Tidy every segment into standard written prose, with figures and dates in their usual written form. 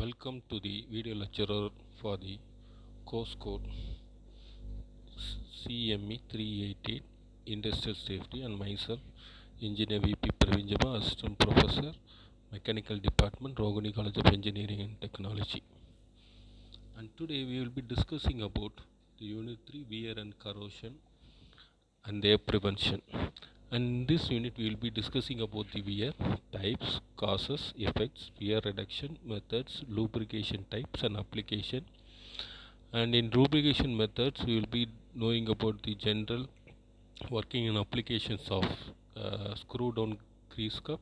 Welcome to the video lecturer for the course code CME 388 Industrial Safety, and myself, Engineer VP Pravinjama, Assistant Professor, Mechanical Department, Rogani College of Engineering and Technology. And today we will be discussing about the Unit 3 Wear and Corrosion and their prevention. And in this unit we will be discussing about the wear types, causes, effects, wear reduction methods, lubrication types and application. And in lubrication methods we will be knowing about the general working and applications of screw down grease cup,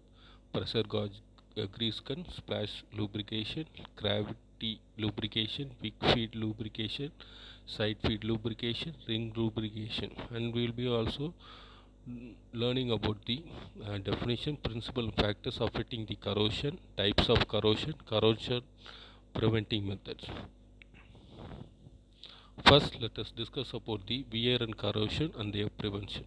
pressure gauge grease gun, splash lubrication, gravity lubrication, wick feed lubrication, side feed lubrication, ring lubrication. And we will be also learning about the definition, principal factors affecting the corrosion, types of corrosion, corrosion preventing methods. First, let us discuss about the wear and corrosion and their prevention.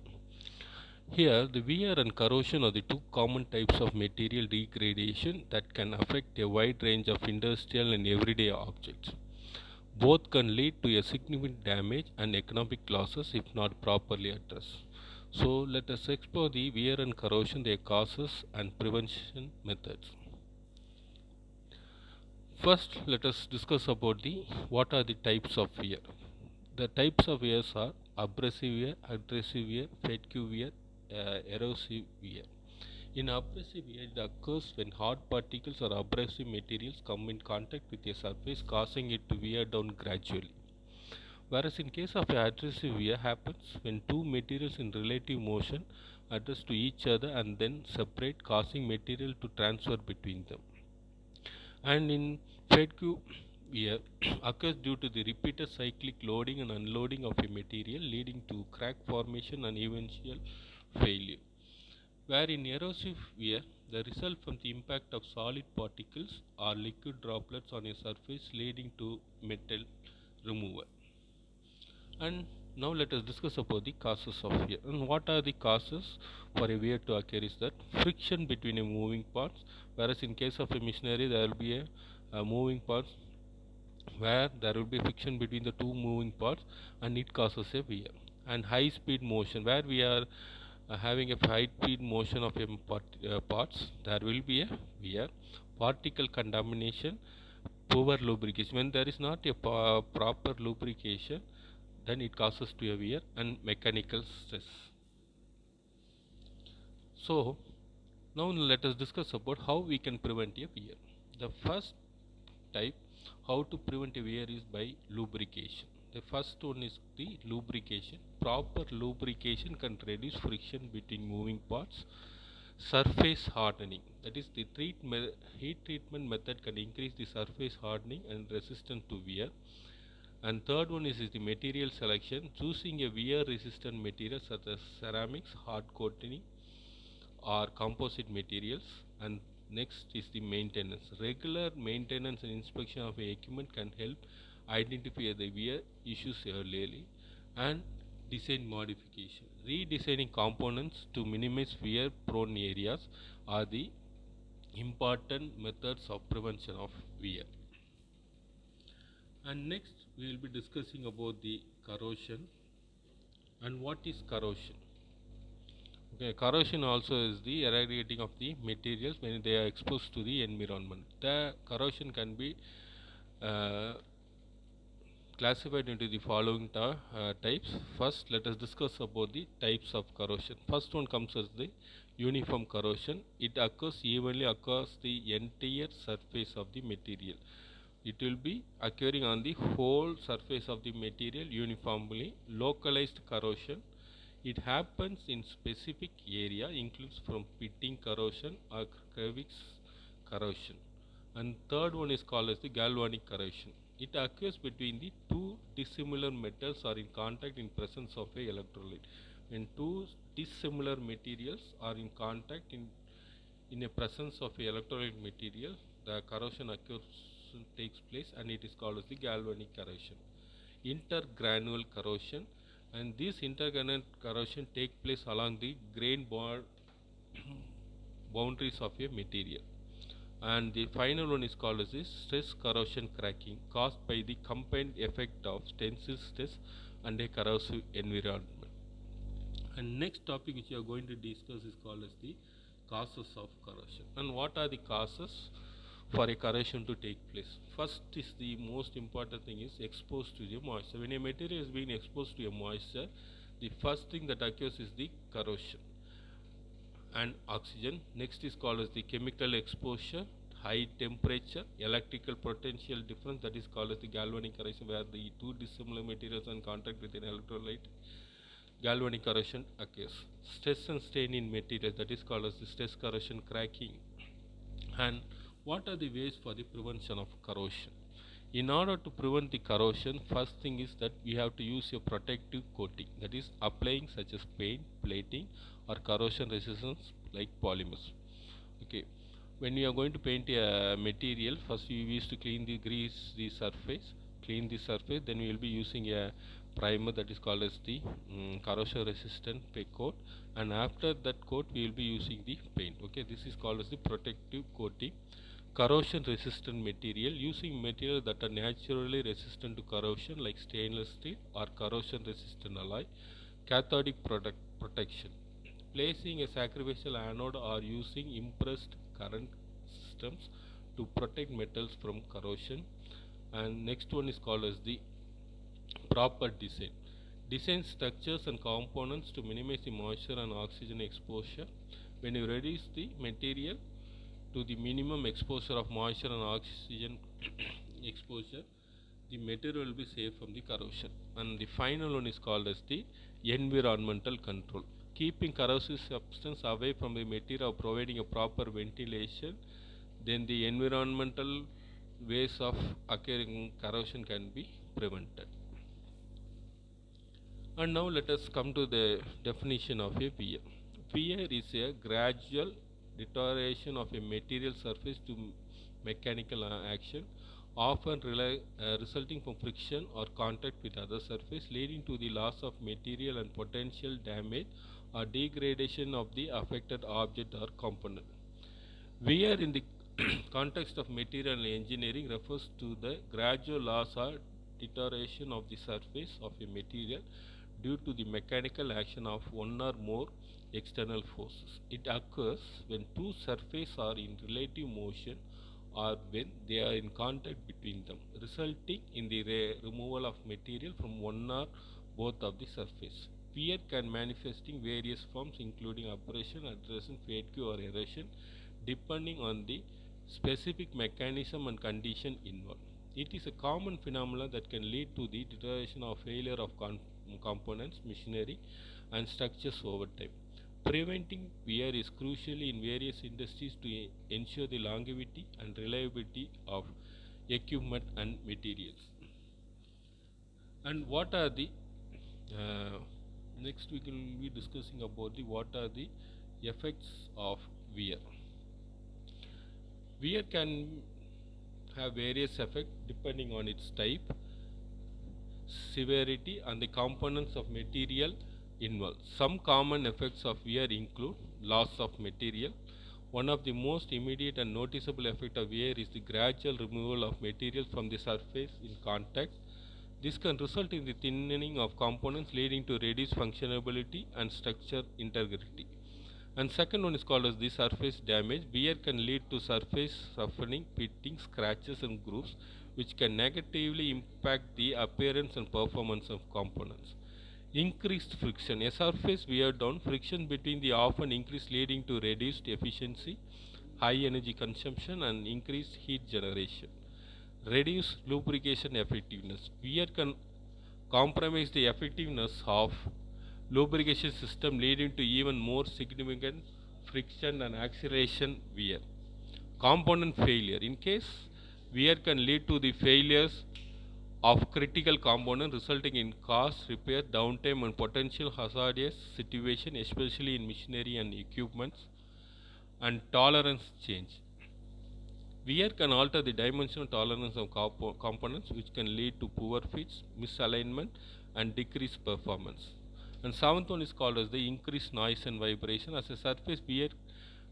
Here, the wear and corrosion are the two common types of material degradation that can affect a wide range of industrial and everyday objects. Both can lead to a significant damage and economic losses if not properly addressed. So, let us explore the wear and corrosion, their causes and prevention methods. First, let us discuss about what are the types of wear. The types of wears are abrasive wear, adhesive wear, fatigue wear, erosive wear. In abrasive wear, it occurs when hard particles or abrasive materials come in contact with a surface, causing it to wear down gradually. Whereas in case of adhesive wear happens when two materials in relative motion adjust to each other and then separate, causing material to transfer between them. And in fatigue wear occurs due to the repeated cyclic loading and unloading of a material, leading to crack formation and eventual failure. Where in erosive wear, the result from the impact of solid particles or liquid droplets on a surface, leading to metal removal. And now let us discuss about the causes of wear. And what are the causes for a wear to occur is that friction between a moving parts, whereas in case of a machinery there will be a moving parts where there will be friction between the two moving parts and it causes a wear. And high speed motion, where we are having a high speed motion of a parts, there will be a wear. Particle contamination, poor lubrication, when there is not a proper lubrication, then it causes to a wear. And mechanical stress. So now let us discuss about how we can prevent a wear. The first type, how to prevent a wear, is by lubrication. The first one is the lubrication. Proper lubrication can reduce friction between moving parts. Surface hardening, that is the heat treatment method, can increase the surface hardening and resistance to wear. And third one is the material selection, choosing a wear resistant material such as ceramics, hard coating or composite materials. And next is the maintenance. Regular maintenance and inspection of equipment can help identify the wear issues early. And design modification, redesigning components to minimize wear prone areas are the important methods of prevention of wear. And next we will be discussing about the corrosion. And what is corrosion? Okay, corrosion also is the eradicating of the materials when they are exposed to the environment. The corrosion can be classified into the following types. First, let us discuss about the types of corrosion. First one comes as the uniform corrosion. It occurs evenly across the entire surface of the material. It will be occurring on the whole surface of the material uniformly. Localized corrosion, it happens in specific area, includes from pitting corrosion or crevice corrosion. And third one is called as the galvanic corrosion. It occurs between the two dissimilar metals are in contact in presence of a electrolyte. When two dissimilar materials are in contact in a presence of a electrolyte material, the corrosion takes place, and it is called as the galvanic corrosion. Intergranular corrosion, and this intergranular corrosion take place along the grain boundaries of a material. And the final one is called as the stress corrosion cracking, caused by the combined effect of tensile stress and a corrosive environment. And next topic which we are going to discuss is called as the causes of corrosion. And what are the causes for a corrosion to take place? First is the most important thing is exposed to the moisture. When a material is being exposed to a moisture, the first thing that occurs is the corrosion and oxygen. Next is called as the chemical exposure, high temperature, electrical potential difference, that is called as the galvanic corrosion, where the two dissimilar materials are in contact with an electrolyte, galvanic corrosion occurs. Stress and strain in materials, that is called as the stress corrosion cracking. And what are the ways for the prevention of corrosion? In order to prevent the corrosion, first thing is that we have to use a protective coating, that is applying such as paint, plating, or corrosion resistance like polymers. Okay, when you are going to paint a material, first you used to grease the surface, clean the surface, then we will be using a primer, that is called as the corrosion resistant coat, and after that coat we will be using the paint. Okay, this is called as the protective coating. Corrosion resistant material, using materials that are naturally resistant to corrosion like stainless steel or corrosion resistant alloy. Cathodic protection, placing a sacrificial anode or using impressed current systems to protect metals from corrosion. And next one is called as the proper design, design structures and components to minimize the moisture and oxygen exposure. When you reduce the material to the minimum exposure of moisture and oxygen exposure, the material will be safe from the corrosion. And the final one is called as the environmental control, keeping corrosive substance away from the material or providing a proper ventilation. Then the environmental ways of occurring corrosion can be prevented. And now let us come to the definition of a wear. Wear is a gradual deterioration of a material surface to mechanical action, often resulting from friction or contact with other surface, leading to the loss of material and potential damage or degradation of the affected object or component. Wear in the context of material engineering refers to the gradual loss or deterioration of the surface of a material due to the mechanical action of one or more external forces. It occurs when two surfaces are in relative motion or when they are in contact between them, resulting in the removal of material from one or both of the surface. Wear can manifest in various forms including abrasion, adhesion, fatigue or erosion, depending on the specific mechanism and condition involved. It is a common phenomenon that can lead to the deterioration or failure of components, machinery and structures over time. Preventing wear is crucial in various industries to ensure the longevity and reliability of equipment and materials. And what are the next we will be discussing about the what are the effects of wear. Wear can have various effects depending on its type, severity and the components of material involved. Some common effects of wear include loss of material. One of the most immediate and noticeable effect of wear is the gradual removal of material from the surface in contact. This can result in the thinning of components, leading to reduced functionality and structure integrity. And second one is called as the surface damage. Wear can lead to surface roughening, pitting, scratches and grooves, which can negatively impact the appearance and performance of components. Increased friction. A surface wear down, friction between the often increased, leading to reduced efficiency, high energy consumption and increased heat generation. Reduce lubrication effectiveness. Wear can compromise the effectiveness of lubrication system, leading to even more significant friction and acceleration wear. Component failure. In case wear can lead to the failures of critical components, resulting in cost, repair, downtime and potential hazardous situation, especially in machinery and equipments. And tolerance change. Wear can alter the dimensional tolerance of components, which can lead to poor fits, misalignment and decreased performance. And seventh one is called as the increased noise and vibration. As a surface wear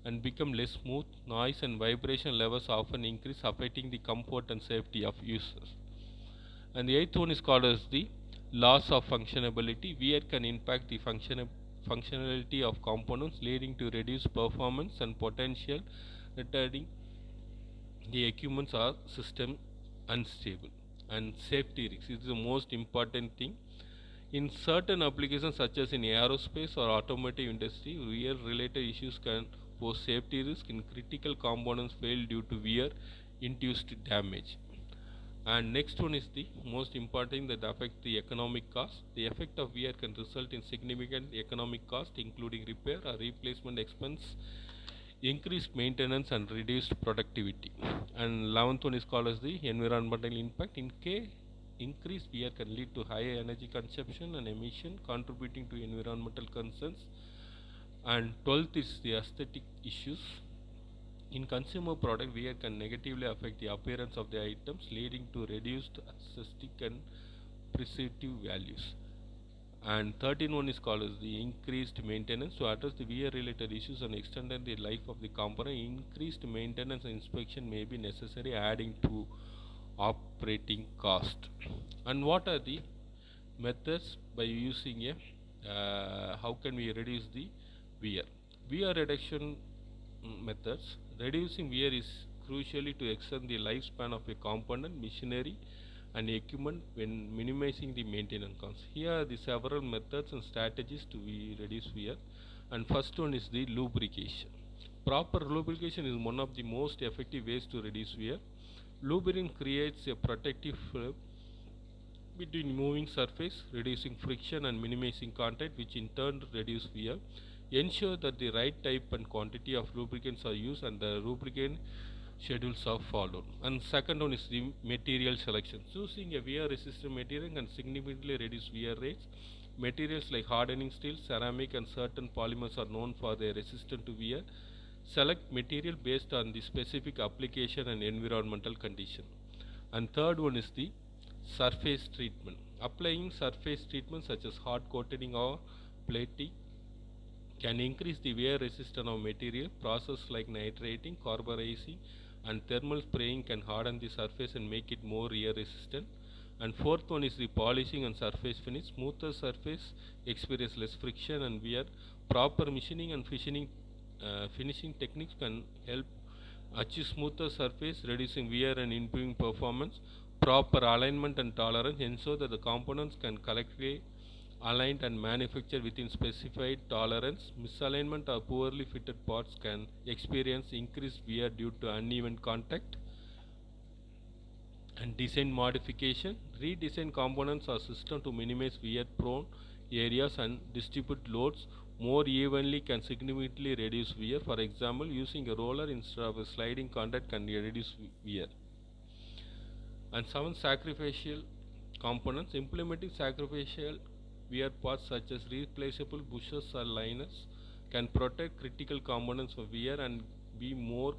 and become less smooth. Noise and vibration levels often increase, affecting the comfort and safety of users. And the eighth one is called as the loss of functionality. Wear can impact the functionality of components, leading to reduced performance and potential retarding the equipments or system unstable. And safety risks is the most important thing. In certain applications such as in aerospace or automotive industry, wear related issues can pose safety risk in critical components fail due to wear induced damage. And next one is the most important that affect the economic cost. The effect of wear can result in significant economic cost, including repair or replacement expense, increased maintenance and reduced productivity. And 11th one is called as the environmental impact. In case increased wear can lead to higher energy consumption and emission, contributing to environmental concerns. And 12th is the aesthetic issues. In consumer product, wear can negatively affect the appearance of the items, leading to reduced aesthetic and preservative values. And 13th one is called as the increased maintenance. To address the wear related issues and extend the life of the component, increased maintenance and inspection may be necessary, adding to operating cost. And what are the methods by using how can we reduce the wear? Wear reduction methods. Reducing wear is crucially to extend the lifespan of a component, machinery and equipment when minimizing the maintenance costs. Here are the several methods and strategies to reduce wear. And first one is the lubrication. Proper lubrication is one of the most effective ways to reduce wear. Lubricant creates a protective film between moving surface, reducing friction and minimizing contact, which in turn reduce wear. Ensure that the right type and quantity of lubricants are used and the lubricant schedules are followed. And second one is the material selection. Choosing a wear resistant material can significantly reduce wear rates. Materials like hardening steel, ceramic and certain polymers are known for their resistance to wear. Select material based on the specific application and environmental condition. And third one is the surface treatment. Applying surface treatment such as hard coating or plating can increase the wear resistance of material. Process like nitrating, carburizing and thermal spraying can harden the surface and make it more wear resistant. And fourth one is the polishing and surface finish. Smoother surface experience less friction and wear. Proper machining and finishing techniques can help achieve smoother surface, reducing wear and improving performance. Proper alignment and tolerance ensure that the components can correctly aligned and manufactured within specified tolerance. Misalignment or poorly fitted parts can experience increased wear due to uneven contact. And design modification. Redesign components or systems to minimize wear prone areas and distribute loads more evenly can significantly reduce wear. For example, using a roller instead of a sliding contact can reduce wear. And 7 sacrificial components. Implementing sacrificial wear parts such as replaceable bushings or liners can protect critical components from wear and be more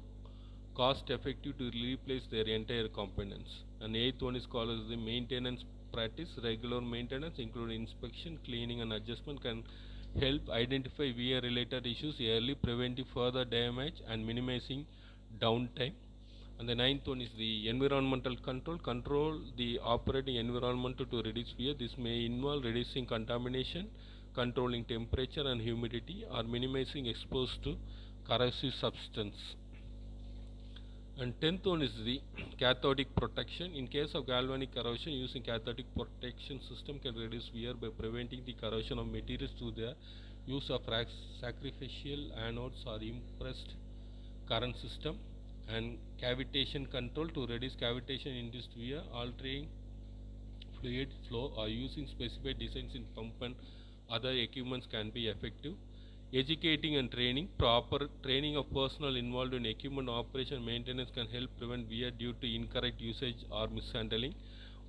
cost effective to replace their entire components. And 8th one is called as the maintenance practice. Regular maintenance including inspection, cleaning and adjustment can help identify wear related issues early, preventing further damage and minimizing downtime. And the 9th one is the environmental control. Control the operating environment to reduce wear. This may involve reducing contamination, controlling temperature and humidity, or minimizing exposure to corrosive substance. And 10th one is the cathodic protection. In case of galvanic corrosion, using cathodic protection system can reduce wear by preventing the corrosion of materials through the use of sacrificial anodes or impressed current system. And cavitation control to reduce cavitation induced wear, altering fluid flow or using specified designs in pump and other equipments can be effective. Educating and training. Proper training of personnel involved in equipment operation and maintenance can help prevent wear due to incorrect usage or mishandling.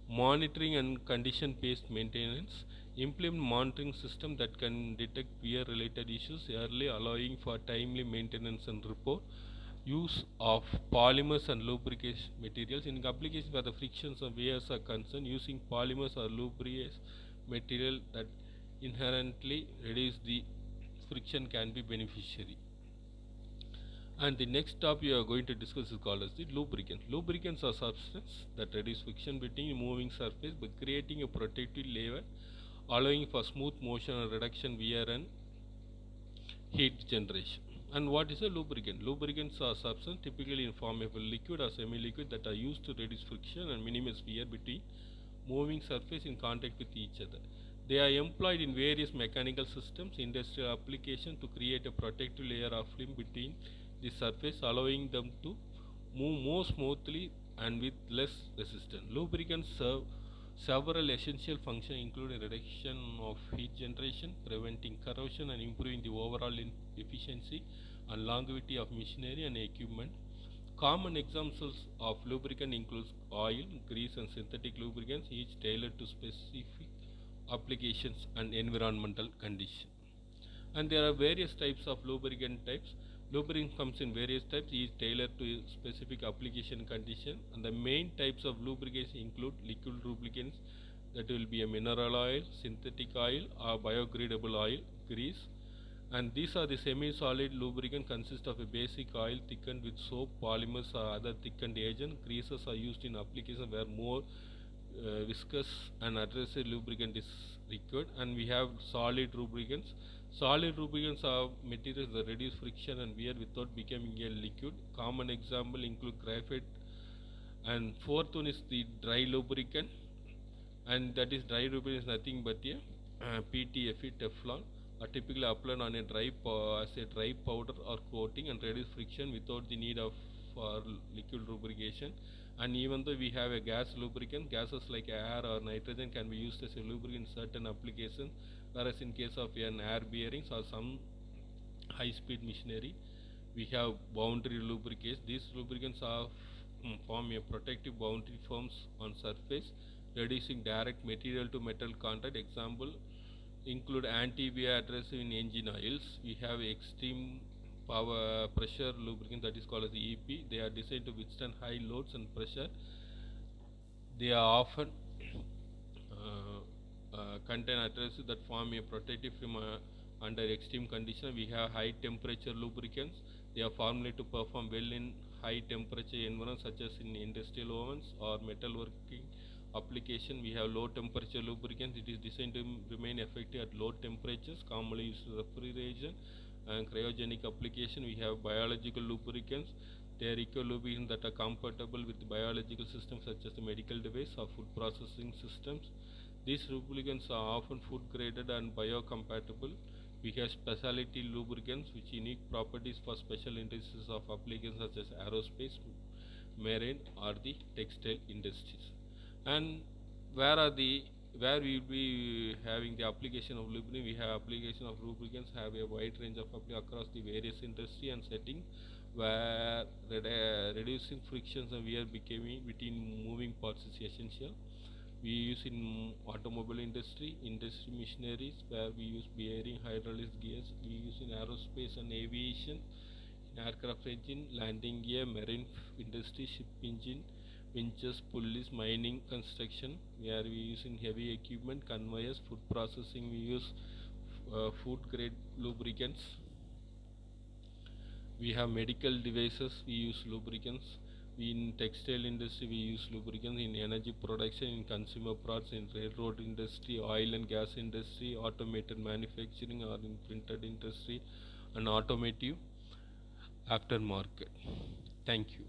Monitoring and condition based maintenance. Implement monitoring system that can detect wear related issues early, allowing for timely maintenance and report. Use of polymers and lubrication materials. In applications where the frictions and wears are concerned, using polymers or lubricants material that inherently reduce the friction can be beneficiary. And the next topic we are going to discuss is called as the lubricant. Lubricants are substances that reduce friction between moving surface by creating a protective layer, allowing for smooth motion and reduction wear and heat generation. And what is a lubricant? Lubricants are substances typically in form of a liquid or semi-liquid that are used to reduce friction and minimize wear between moving surface in contact with each other. They are employed in various mechanical systems, industrial applications to create a protective layer of film between the surface, allowing them to move more smoothly and with less resistance. Lubricants serve several essential functions, including reduction of heat generation, preventing corrosion, and improving the overall efficiency and longevity of machinery and equipment. Common examples of lubricant include oil, grease, and synthetic lubricants, each tailored to specific applications and environmental conditions. And there are various types of lubricant types. Lubricant comes in various types, each tailored to specific application condition. And the main types of lubricants include liquid lubricants, that will be a mineral oil, synthetic oil, or biodegradable oil, grease. And these are the semi-solid lubricant consist of a basic oil thickened with soap, polymers, or other thickened agent. Greases are used in applications where more viscous and adhesive lubricant is required. And we have solid lubricants. Solid lubricants are materials that reduce friction and wear without becoming a liquid. Common example include graphite. And fourth one is the dry lubricant, and that is dry lubricant is nothing but a PTFE Teflon are typically applied on a as a dry powder or coating and reduce friction without the need of for liquid lubrication. And even though we have a gas lubricant, gases like air or nitrogen can be used as a lubricant in certain applications, whereas in case of an air bearings or some high speed machinery, we have boundary lubricants. These lubricants are form a protective boundary forms on surface, reducing direct material to metal contact. Example include anti-wear adhesive in engine oils. We have extreme power pressure lubricant, that is called as EP. They are designed to withstand high loads and pressure. They are often contain adhesives that form a protective film under extreme conditions. We have high temperature lubricants. They are formulated to perform well in high temperature environments such as in industrial ovens or metalworking application. We have low temperature lubricants. It is designed to remain effective at low temperatures, commonly used in refrigeration and cryogenic application. We have biological lubricants. They are eco lubricants that are compatible with biological systems such as the medical device or food processing systems. These lubricants are often food graded and biocompatible. We have specialty lubricants with unique properties for special industries of applications such as aerospace, marine, or the textile industries. And where we will be having the application of lubricant? We have application of lubricants have a wide range of across the various industry and setting, where reducing frictions and wear becoming between moving parts is essential. We use in automobile industry, industry machineries, where we use bearing, hydraulics, gears. We use in aerospace and aviation, in aircraft engine, landing gear, marine industry, ship engine, winches, pulleys, mining, construction, where we use in heavy equipment, conveyors, food processing. We use food grade lubricants. We have medical devices, we use lubricants. In textile industry, we use lubricants. In energy production, in consumer products, in railroad industry, oil and gas industry, automated manufacturing, or in printed industry and automotive aftermarket. Thank you.